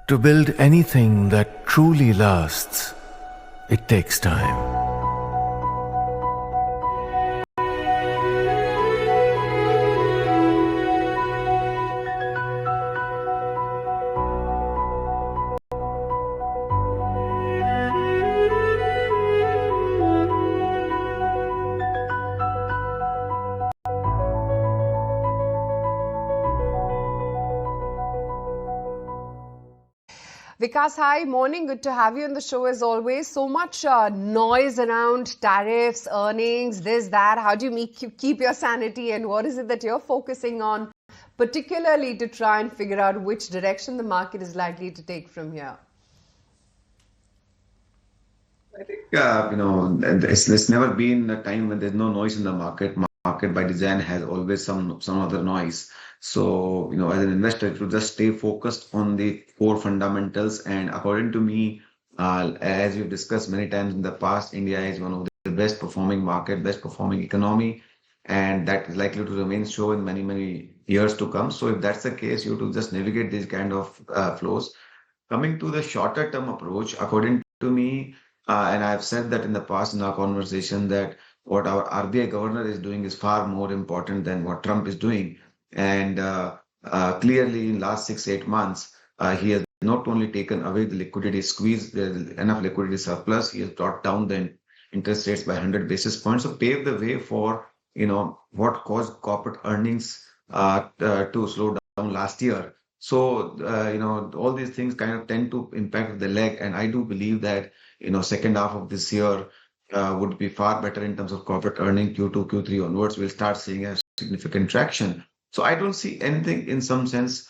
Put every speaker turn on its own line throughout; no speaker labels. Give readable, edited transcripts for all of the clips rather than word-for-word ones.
To build anything that truly lasts, it takes time.
Vikas, hi, morning. Good to have you on the show as always. So much noise around tariffs, earnings, this, that. How do you keep your sanity, and what is it that you're focusing on, particularly to try and figure out which direction the market is likely to take from here?
I think it's never been a time when there's no noise in the market. Market by design has always some other noise. So as an investor, to just stay focused on the core fundamentals. And according to me, as we've discussed many times in the past, India is one of the best performing market, best performing economy, and that is likely to remain so in many years to come. So if that's the case, you have to just navigate these kind of flows. Coming to the shorter term approach, according to me, and I've said that in the past in our conversation, that what our RBI governor is doing is far more important than what Trump is doing. And clearly, in last 6-8 months, he has not only taken away the liquidity squeeze, there's enough liquidity surplus. He has brought down the interest rates by 100 basis points, so paved the way for what caused corporate earnings to slow down last year. So all these things kind of tend to impact the leg, and I do believe that second half of this year would be far better in terms of corporate earning. Q2, Q3 onwards, we'll start seeing a significant traction. So I don't see anything in some sense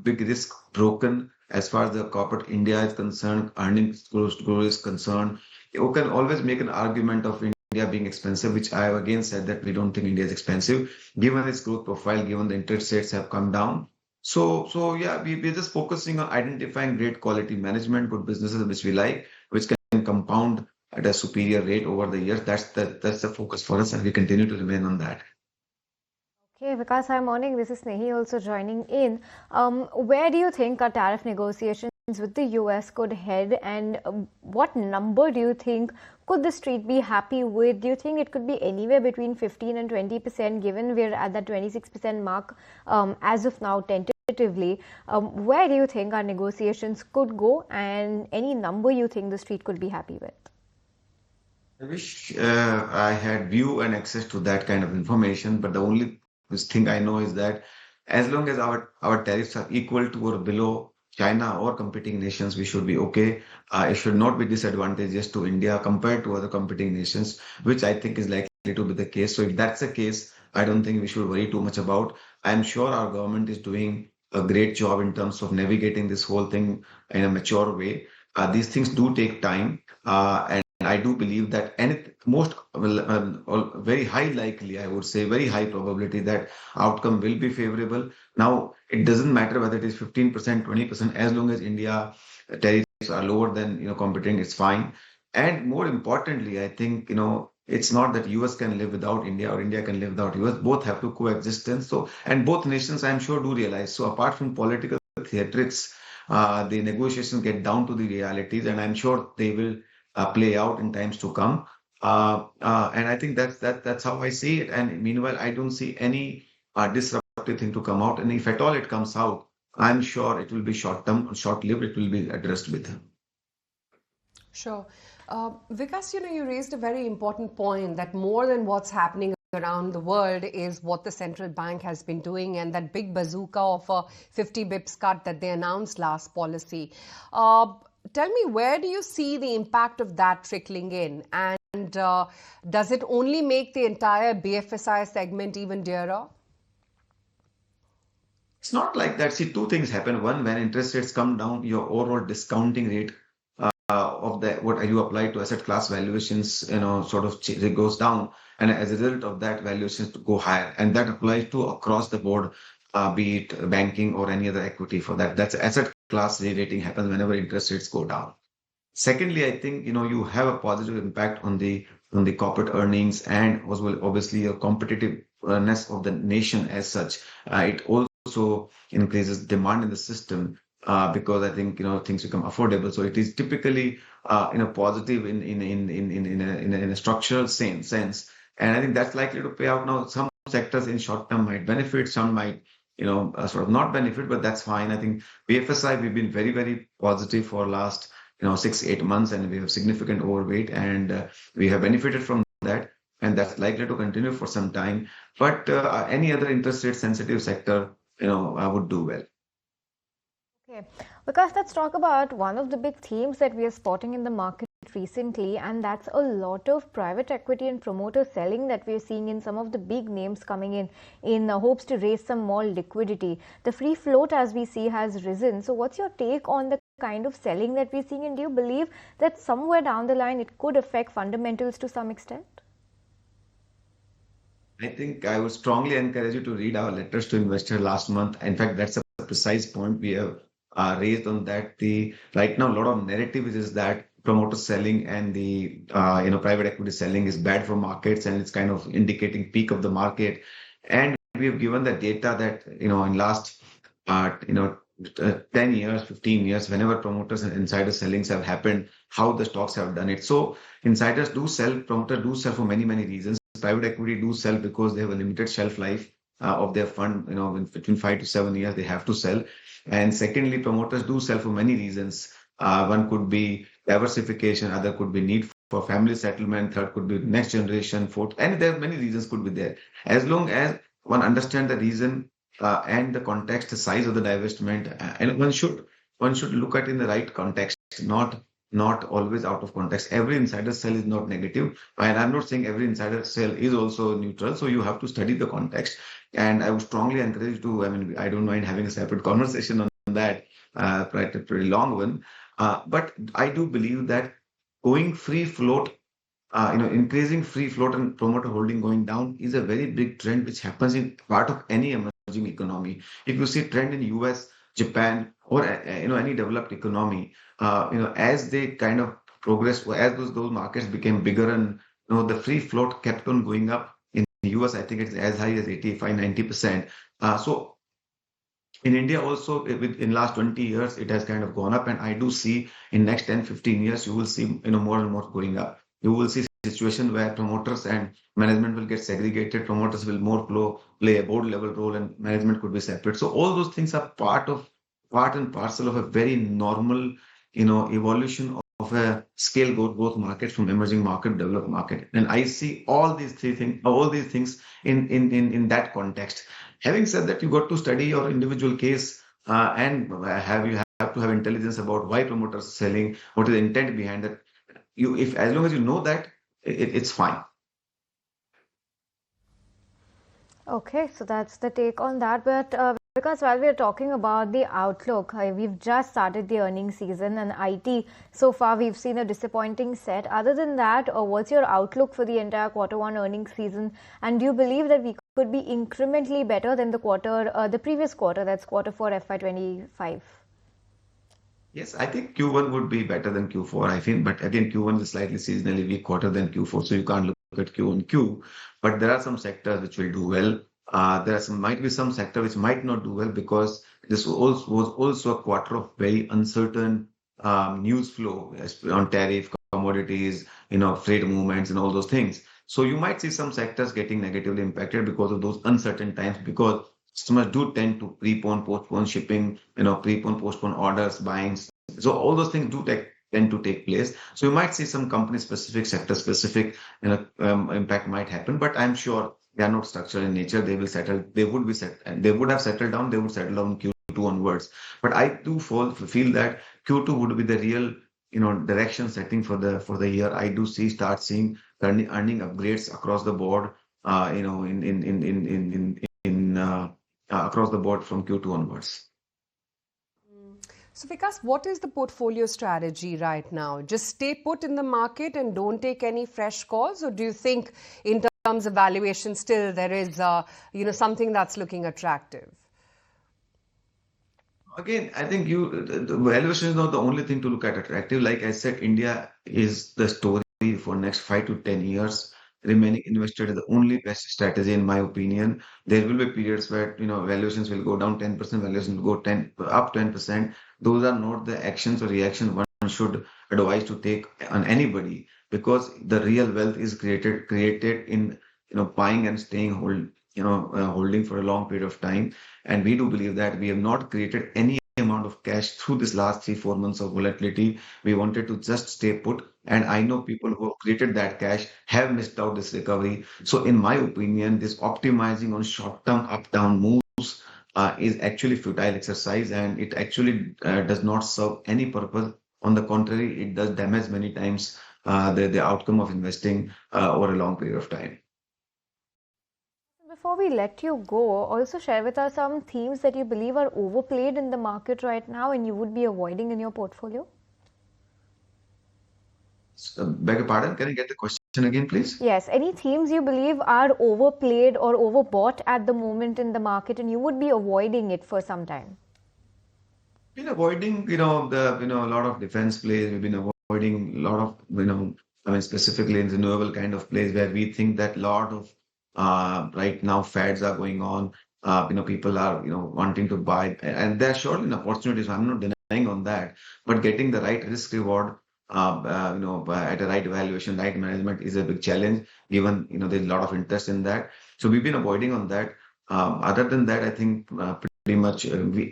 big risk broken as far as the corporate India is concerned, earnings growth is concerned. You can always make an argument of India being expensive, which I have again said that we don't think India is expensive, given its growth profile, given the interest rates have come down. So yeah, we're just focusing on identifying great quality management, good businesses which we like, which can compound at a superior rate over the years. That's the focus for us, and we continue to remain on that.
Okay, Vikas, hi, morning. This is Snehi also joining in. Where do you think our tariff negotiations with the US could head, and what number do you think could the street be happy with? Do you think it could be anywhere between 15 and 20%, given we're at that 26% mark as of now, tentatively? Where do you think our negotiations could go, and any number you think the street could be happy with?
I wish I had view and access to that kind of information, but the only thing I know is that as long as our tariffs are equal to or below China or competing nations, we should be okay. It should not be disadvantageous to India compared to other competing nations, which I think is likely to be the case. So if that's the case, I don't think we should worry too much about. I'm sure our government is doing a great job in terms of navigating this whole thing in a mature way. These things do take time, and I do believe that very high likely, I would say, very high probability that outcome will be favorable. Now, it doesn't matter whether it is 15%, 20%, as long as India tariffs are lower than competing, it's fine. And more importantly, I think it's not that US can live without India or India can live without US. Both have to coexist. And both nations, I'm sure, do realize. So apart from political theatrics, the negotiations get down to the realities, and I'm sure they will play out in times to come. And I think that's how I see it. And meanwhile, I don't see any disruptive thing to come out. And if at all it comes out, I'm sure it will be short-term, short-lived. It will be addressed with them.
Sure. Vikas, you raised a very important point that more than what's happening around the world is what the central bank has been doing, and that big bazooka of a 50 bips cut that they announced last policy. Tell me, where do you see the impact of that trickling in? And does it only make the entire BFSI segment even dearer?
It's not like that. See, two things happen. One, when interest rates come down, your overall discounting rate of what you apply to asset class valuations, sort of it goes down. And as a result of that, valuations go higher. And that applies to across the board, be it banking or any other equity for that. That's asset class re-rating happens whenever interest rates go down. Secondly, I think, you have a positive impact on the corporate earnings and as well, obviously, a competitiveness of the nation as such. It also increases demand in the system. because I think things become affordable. So it is typically positive in a structural sense, and I think that's likely to pay out. Now, some sectors in short term might benefit, some might sort of not benefit, but that's fine. I think BFSI, we've been very, very positive for last 6-8 months, and we have significant overweight, and we have benefited from that, and that's likely to continue for some time. But any other interest rate sensitive sector, would do well.
Okay, because let's talk about one of the big themes that we are spotting in the market recently, and that's a lot of private equity and promoter selling that we're seeing in some of the big names coming in hopes to raise some more liquidity. The free float, as we see, has risen. So what's your take on the kind of selling that we're seeing, and do you believe that somewhere down the line it could affect fundamentals to some extent?
I think I would strongly encourage you to read our letters to investor last month. In fact, that's a precise point we have raised on that. The right now a lot of narrative is that promoter selling and the private equity selling is bad for markets, and it's kind of indicating peak of the market. And we have given the data that in last 10 years, 15 years, whenever promoters and insider sellings have happened, how the stocks have done it. So insiders do sell, promoters do sell for many, many reasons. Private equity do sell because they have a limited shelf life of their fund. Between 5 to 7 years, they have to sell. And secondly, promoters do sell for many reasons. One could be diversification, other could be need for family settlement, third could be next generation, fourth, and there are many reasons could be there. As long as one understands the reason and the context, the size of the divestment, and one should look at in the right context, not always out of context. Every insider sell is not negative, and I'm not saying every insider sell is also neutral. So you have to study the context, and I would strongly encourage you to. I mean, I don't mind having a separate conversation on that, a pretty long one. But I do believe that going free float, increasing free float and promoter holding going down is a very big trend which happens in part of any emerging economy. If you see trend in US, Japan, or any developed economy, as they kind of progress, as those markets became bigger, and the free float kept on going up. In the US, I think it's as high as 85-90%. So in India also, in last 20 years, it has kind of gone up, and I do see in next 10-15 years, you will see more and more going up. You will see a situation where promoters and management will get segregated. Promoters will more play a board level role, and management could be separate. So all those things are part and parcel of a very normal, evolution of a scale growth market from emerging market, developed market. And I see all these things in that context. Having said that, you got to study your individual case and you have to have intelligence about why promoters are selling, what is the intent behind it. As long as you know that, it's fine.
Okay, so that's the take on that. But because while we're talking about the outlook, we've just started the earnings season, and IT, so far we've seen a disappointing set. Other than that, what's your outlook for the entire Q1 earnings season? And do you believe that we could be incrementally better than the previous quarter, that's Q4 FY25?
Yes, I think Q1 would be better than Q4, I think. But again, Q1 is slightly seasonally weak quarter than Q4, so you can't look at Q on Q. But there are some sectors which will do well. Might be some sector which might not do well, because this was also a quarter of very uncertain news flow on tariff, commodities, freight movements, and all those things. So you might see some sectors getting negatively impacted because of those uncertain times, because customers do tend to postpone shipping, postpone orders, buying. So all those things tend to take place. So you might see some company-specific, sector-specific, impact might happen. But I'm sure they are not structural in nature. They will settle. They would be set, and they would have settled down. They would settle down Q2 onwards. But I do feel that Q2 would be the real, direction setting for the year. I do start seeing earning upgrades across the board. Across the board from Q2 onwards.
So Vikas, what is the portfolio strategy right now? Just stay put in the market and don't take any fresh calls, or do you think in terms of valuation still there is something that's looking attractive?
Again, I think the valuation is not the only thing to look at attractive. Like I said, India is the story for next 5 to 10 years. remaining invested is the only best strategy, in my opinion. There will be periods where valuations will go down 10%, valuations will go up 10%. Those are not the actions or reactions one should advise to take on anybody, because the real wealth is created in buying and staying holding for a long period of time. And we do believe that we have not created any amount of cash through this last 3-4 months of volatility. We wanted to just stay put. And I know people who have created that cash have missed out this recovery. So in my opinion, this optimizing on short-term up-down moves is actually futile exercise, and it actually does not serve any purpose. On the contrary, it does damage many times the outcome of investing over a long period of time.
Before we let you go, also share with us some themes that you believe are overplayed in the market right now and you would be avoiding in your portfolio.
Beg your pardon, can I get the question again, please?
Yes, any themes you believe are overplayed or overbought at the moment in the market and you would be avoiding it for some time?
Been avoiding, a lot of defense plays. We've been avoiding a lot of, specifically in renewable kind of plays where we think that a lot of right now fads are going on. People are, wanting to buy, and there are surely opportunities. I'm not denying on that, but getting the right risk reward, at a right valuation, right management is a big challenge. Given there's a lot of interest in that, so we've been avoiding on that. Other than that, I think pretty much we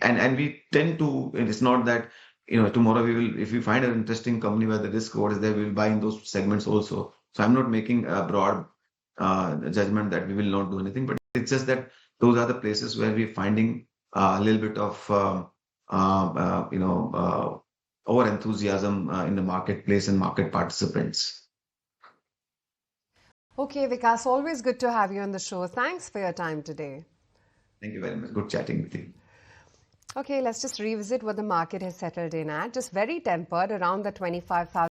tend to. It's not that tomorrow we will, if we find an interesting company where the risk reward is there, we will buy in those segments also. So I'm not making a broad judgment that we will not do anything, but it's just that those are the places where we're finding a little bit of over enthusiasm in the marketplace and market participants.
Okay, Vikas, always good to have you on the show. Thanks for your time today.
Thank you very much. Good chatting with you.
Okay, let's just revisit what the market has settled in at. Just very tempered around the 25,000